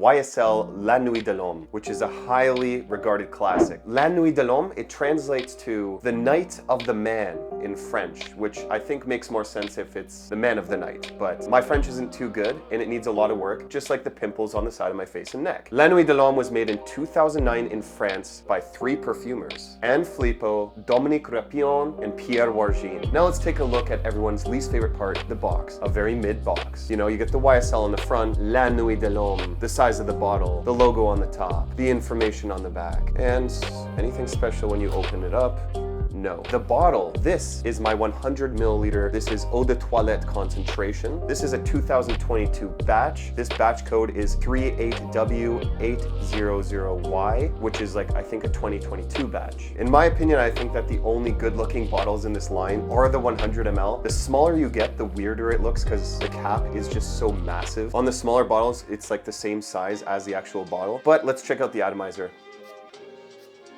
YSL La Nuit de l'Homme, which is a highly regarded classic. La Nuit de l'Homme, it translates to the night of the man in French, which I think makes more sense if it's the man of the night. But my French isn't too good and it needs a lot of work, just like the pimples on the side of my face and neck. La Nuit de l'Homme was made in 2009 in France by 3 perfumers: Anne Filippo, Dominique Rapion, and Pierre Wargine. Now let's take a look at everyone's least favorite part, the box. A very mid box. You know, you get the YSL on the front, La Nuit de l'Homme, the size of the bottle, the logo on the top, the information on the back. And anything special when you open it up? No. The bottle, this is my 100 milliliter. This is eau de toilette concentration. This is a 2022 batch. This batch code is 38W800Y, which is like, I think, a 2022 batch. In my opinion, I think that the only good looking bottles in this line are the 100 ml. The smaller you get, the weirder it looks because the cap is just so massive. On the smaller bottles, it's like the same size as the actual bottle. But let's check out the atomizer.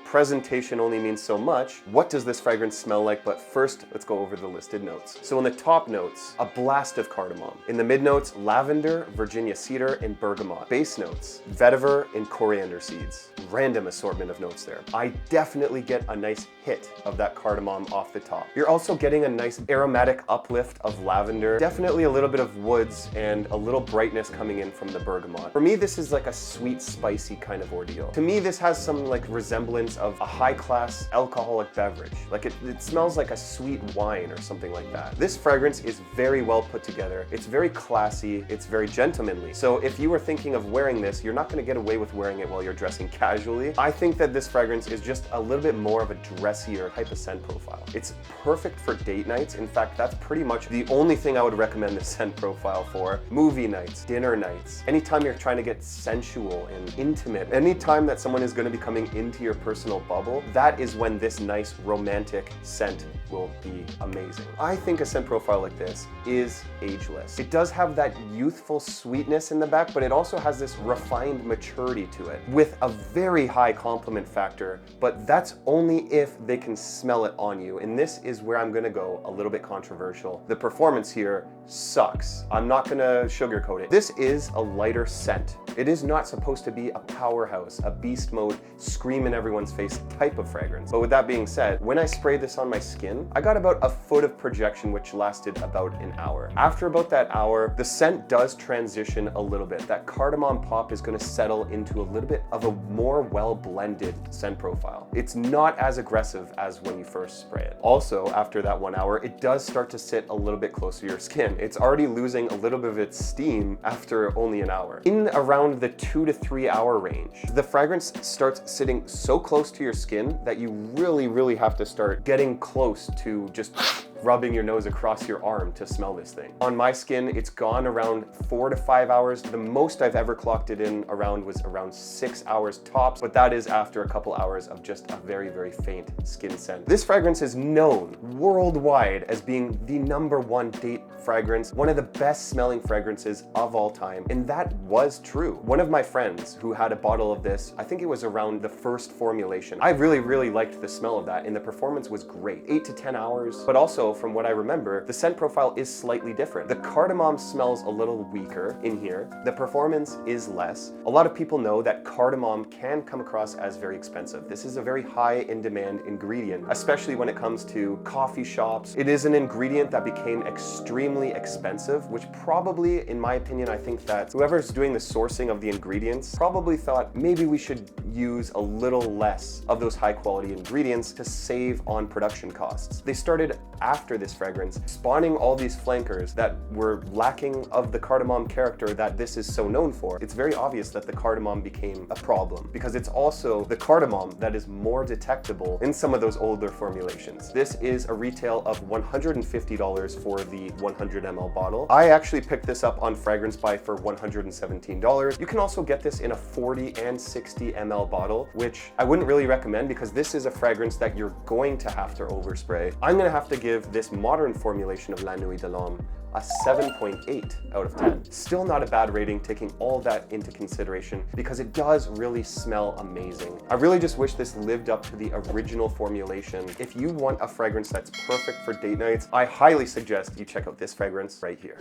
Presentation only means so much. What does this fragrance smell like? But first, let's go over the listed notes. So in the top notes, a blast of cardamom. In the mid notes, lavender, Virginia cedar, and bergamot. Base notes, vetiver and coriander seeds. Random assortment of notes there. I definitely get a nice hit of that cardamom off the top. You're also getting a nice aromatic uplift of lavender, definitely a little bit of woods and a little brightness coming in from the bergamot. For me, this is like a sweet, spicy kind of ordeal. To me, this has some like resemblance of a high-class alcoholic beverage. Like it smells like a sweet wine or something like that. This fragrance is very well put together. It's very classy. It's very gentlemanly. So if you were thinking of wearing this, you're not going to get away with wearing it while you're dressing casually. I think that this fragrance is just a little bit more of a dressier type of scent profile. It's perfect for date nights. In fact, that's pretty much the only thing I would recommend this scent profile for. Movie nights, dinner nights, anytime you're trying to get sensual and intimate, anytime that someone is going to be coming into your personal bubble, that is when this nice romantic scent will be amazing. I think a scent profile like this is ageless. It does have that youthful sweetness in the back, but it also has this refined maturity to it with a very high compliment factor, but that's only if they can smell it on you. And this is where I'm gonna go a little bit controversial. The performance here sucks. I'm not gonna sugarcoat it. This is a lighter scent. It is not supposed to be a powerhouse, a beast mode, scream in everyone's face type of fragrance. But with that being said, when I sprayed this on my skin, I got about a foot of projection, which lasted about an hour. After about that hour, the scent does transition a little bit. That cardamom pop is gonna settle into a little bit of a more well-blended scent profile. It's not as aggressive as when you first spray it. Also, after that 1 hour, it does start to sit a little bit closer to your skin. It's already losing a little bit of its steam after only an hour. In around the 2 to 3 hour range, the fragrance starts sitting so close to your skin that you really have to start getting close to just rubbing your nose across your arm to smell this thing. On my skin, it's gone around 4 to 5 hours. The most I've ever clocked it in around was around 6 hours tops, but that is after a couple hours of just a very faint skin scent. This fragrance is known worldwide as being the #1 date fragrance, one of the best smelling fragrances of all time, and that was true. One of my friends who had a bottle of this, I think it was around the first formulation. I really liked the smell of that, and the performance was great. 8 to 10 hours, but also from what I remember, the scent profile is slightly different. The cardamom smells a little weaker in here. The performance is less. A lot of people know that cardamom can come across as very expensive. This is a very high in demand ingredient, especially when it comes to coffee shops. It is an ingredient that became extremely expensive, which probably, in my opinion, I think that whoever's doing the sourcing of the ingredients probably thought maybe we should use a little less of those high quality ingredients to save on production costs. They started after this fragrance spawning all these flankers that were lacking of the cardamom character that this is so known for. It's very obvious that the cardamom became a problem because it's also the cardamom that is more detectable in some of those older formulations. This is a retail of $150 for the 100 ml bottle. I actually picked this up on Fragrance Buy for $117. You can also get this in a 40 and 60 ml bottle, which I wouldn't really recommend because this is a fragrance that you're going to have to overspray. I'm gonna have to give this modern formulation of La Nuit de l'Homme a 7.8 out of 10. Still not a bad rating, taking all that into consideration, because it does really smell amazing. I really just wish this lived up to the original formulation. If you want a fragrance that's perfect for date nights, I highly suggest you check out this fragrance right here.